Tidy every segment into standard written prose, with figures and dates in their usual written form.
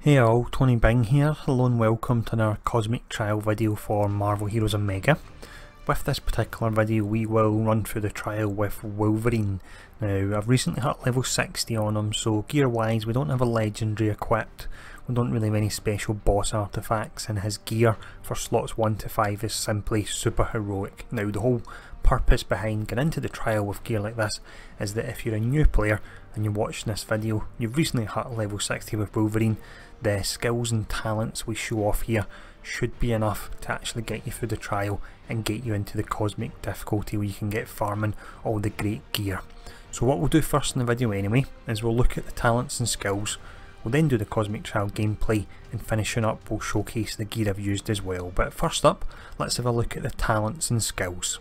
Hey all, Tony Bing here. Hello and welcome to another Cosmic Trial video for Marvel Heroes Omega. With this particular video we will run through the trial with Wolverine. Now I've recently hit level 60 on him, so gear wise we don't have a legendary equipped, we don't really have any special boss artifacts, and his gear for slots 1 to 5 is simply super heroic. Now the whole purpose behind getting into the trial with gear like this is that if you're a new player and you're watching this video, you've recently hit level 60 with Wolverine, the skills and talents we show off here should be enough to actually get you through the trial and get you into the cosmic difficulty where you can get farming all the great gear. So what we'll do first in the video anyway is we'll look at the talents and skills, we'll then do the cosmic trial gameplay, and finishing up we'll showcase the gear I've used as well. But first up, let's have a look at the talents and skills.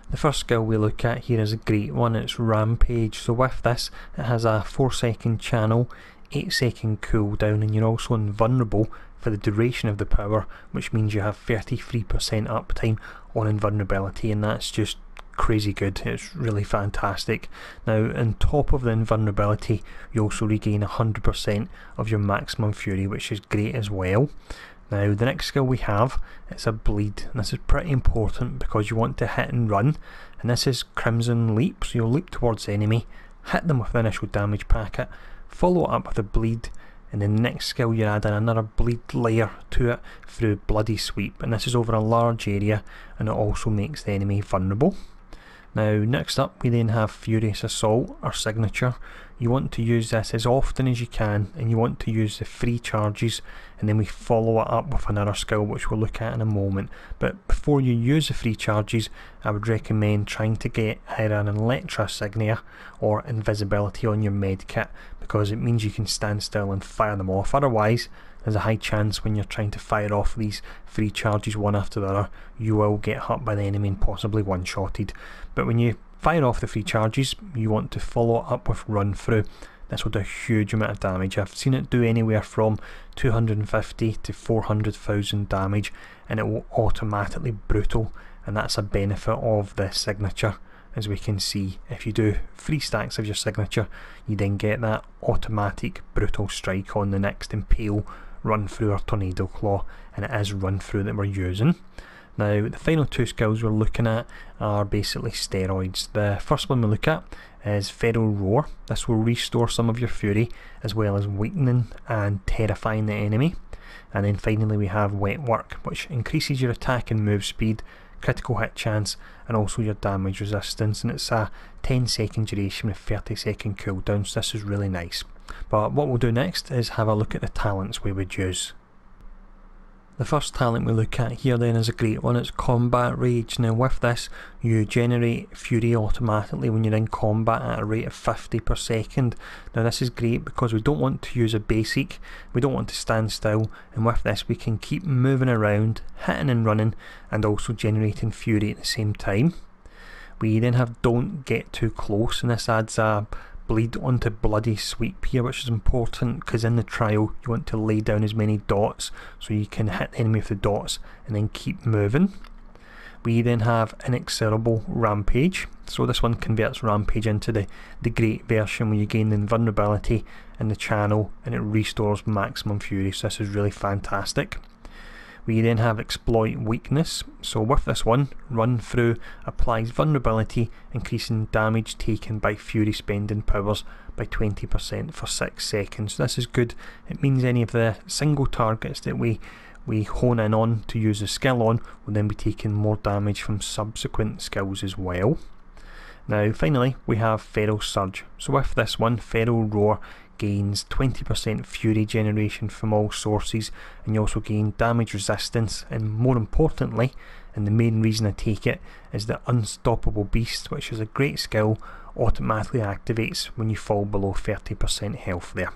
The first skill we look at here is a great one, it's Rampage. So with this it has a 4-second channel, 8-second cooldown, and you're also invulnerable for the duration of the power, which means you have 33% uptime on invulnerability, and that's just crazy good. It's really fantastic. Now on top of the invulnerability you also regain 100% of your maximum fury, which is great as well. Now the next skill we have, it's a bleed, and this is pretty important because you want to hit and run, and this is Crimson Leap. So you'll leap towards the enemy, hit them with the initial damage packet, follow it up with a bleed, and then the next skill you're adding another bleed layer to it through Bloody Sweep, and this is over a large area and it also makes the enemy vulnerable. Now next up we then have Furious Assault, our signature. You want to use this as often as you can, and you want to use the free charges, and then we follow it up with another skill which we'll look at in a moment. But before you use the free charges, I would recommend trying to get either an Electra Signia or invisibility on your med kit, because it means you can stand still and fire them off. Otherwise there's a high chance when you're trying to fire off these free charges one after the other, you will get hit by the enemy and possibly one-shotted. But when you fire off the free charges, you want to follow it up with Run Through. This will do a huge amount of damage. I've seen it do anywhere from 250 to 400,000 damage, and it will automatically brutal, and that's a benefit of the signature. As we can see, if you do 3 stacks of your signature, you then get that automatic brutal strike on the next Impale, Run Through or Tornado Claw, and it is Run Through that we're using. Now the final 2 skills we're looking at are basically steroids. The first one we look at is Feral Roar. This will restore some of your fury as well as weakening and terrifying the enemy. And then finally we have Wet Work, which increases your attack and move speed, critical hit chance, and also your damage resistance, and it's a 10-second duration with 30-second cooldown, so this is really nice. But what we'll do next is have a look at the talents we would use. The first talent we look at here then is a great one, it's Combat Rage. Now with this you generate fury automatically when you're in combat at a rate of 50 per second. Now this is great because we don't want to use a basic, we don't want to stand still, and with this we can keep moving around, hitting and running, and also generating fury at the same time. We then have Don't Get Too Close, and this adds a bleed onto Bloody Sweep here, which is important because in the trial you want to lay down as many dots so you can hit the enemy with the dots and then keep moving. We then have Inexorable Rampage, so this one converts Rampage into the great version where you gain the invulnerability in the channel and it restores maximum fury, so this is really fantastic. We then have Exploit Weakness, so with this one, Run Through applies vulnerability, increasing damage taken by fury spending powers by 20% for 6 seconds. So this is good, it means any of the single targets that we hone in on to use the skill on will then be taking more damage from subsequent skills as well. Now finally we have Feral Surge, so with this one, Feral Roar gains 20% fury generation from all sources, and you also gain damage resistance, and more importantly, and the main reason I take it, is the Unstoppable Beast, which is a great skill, automatically activates when you fall below 30% health there.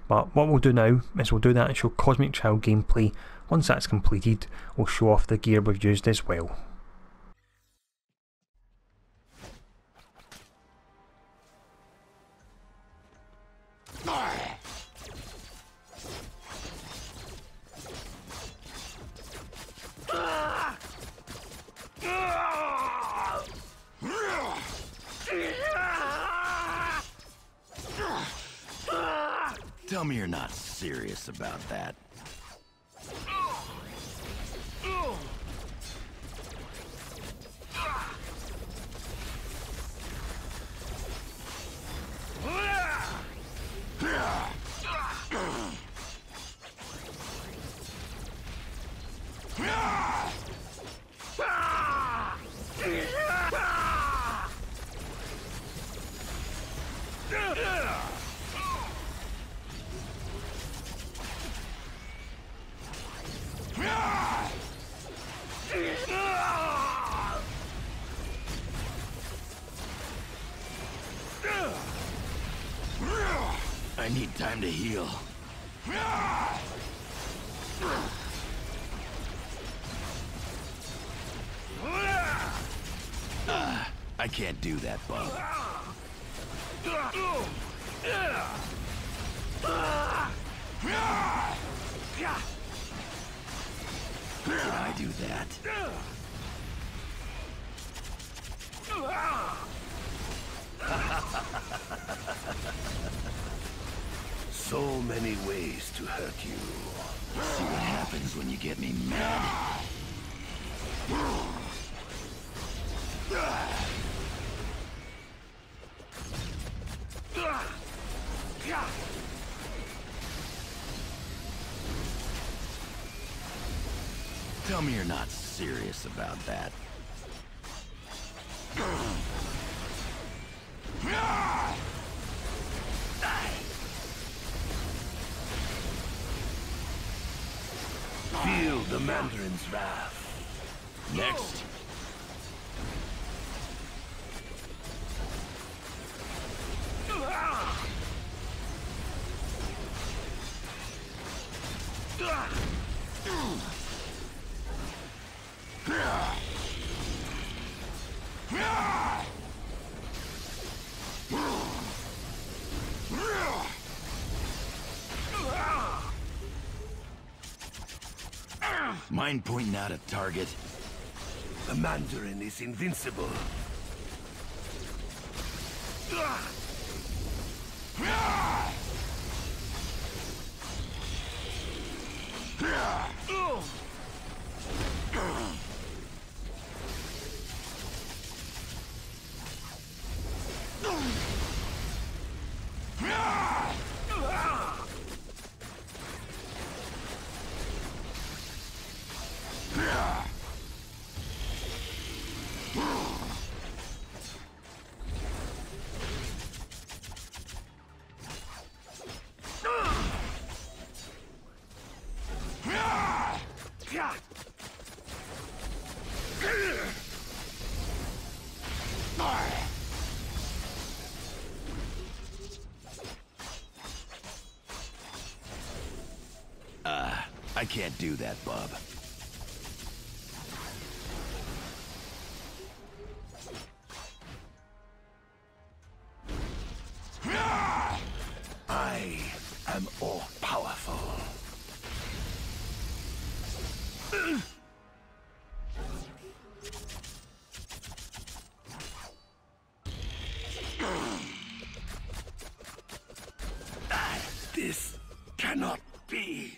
But what we'll do now is we'll do that actual Cosmic Trial gameplay. Once that's completed we'll show off the gear we've used as well. Tell me you're not serious about that. I need time to heal. I can't do that, bub. Can I do that? So many ways to hurt you. See what happens when you get me mad. Tell me you're not serious about that. Feel the Mandarin's wrath. Next. Mind pointing out a target? The Mandarin is invincible. I can't do that, bub. I am all-powerful. This cannot be.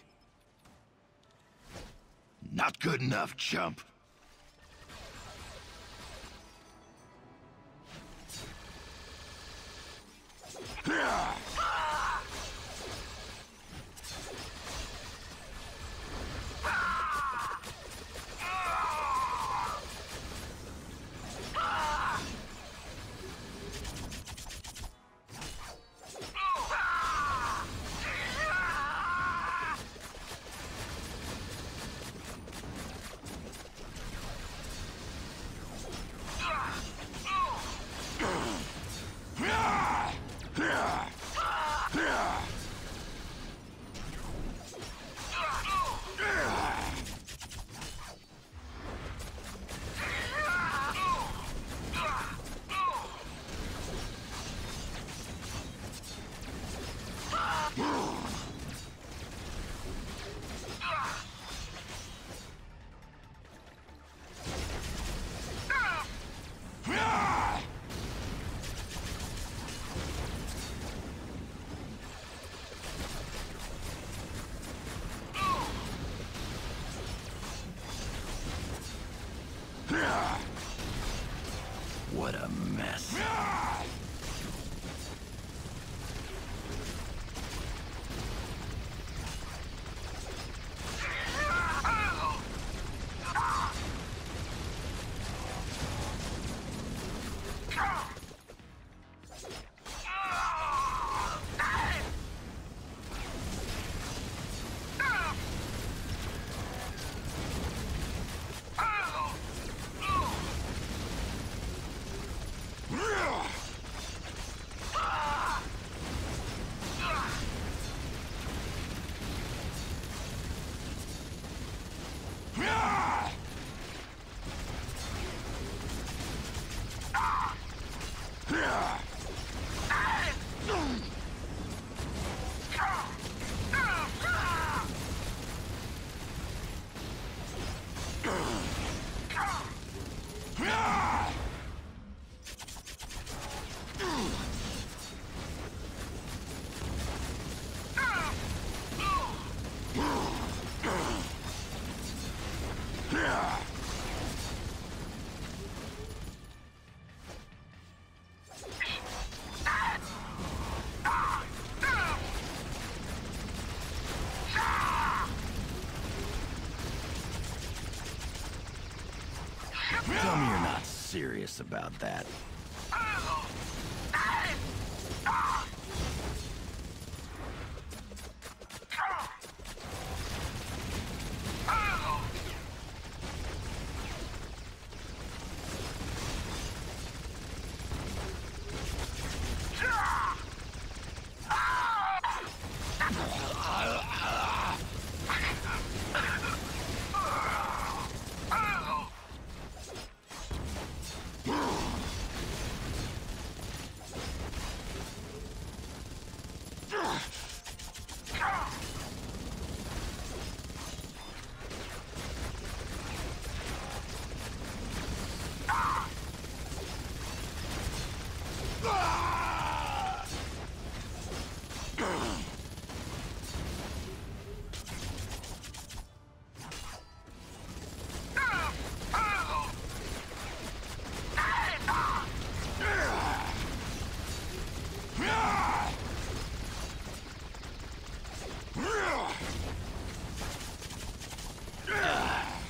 Not good enough, chump. mess. Tell me you're not serious about that.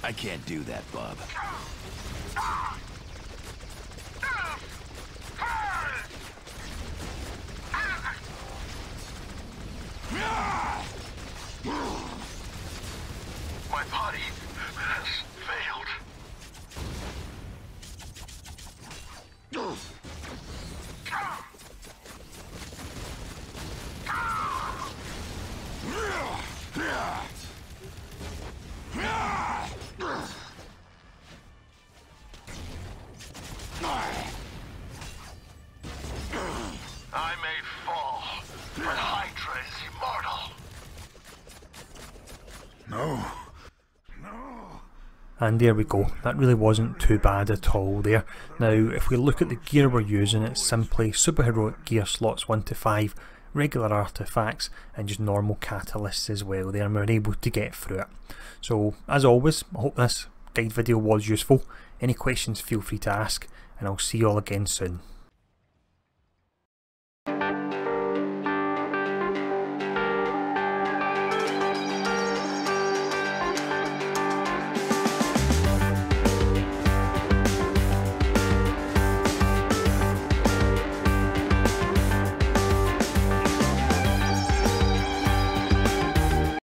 I can't do that, bub. My body has failed. I may fall, but Hydra is immortal. No. And there we go, that really wasn't too bad at all there. Now if we look at the gear we're using, it's simply superheroic gear slots 1 to 5, regular artifacts and just normal catalysts as well there, and we're able to get through it. So as always, I hope this guide video was useful. Any questions feel free to ask, and I'll see you all again soon.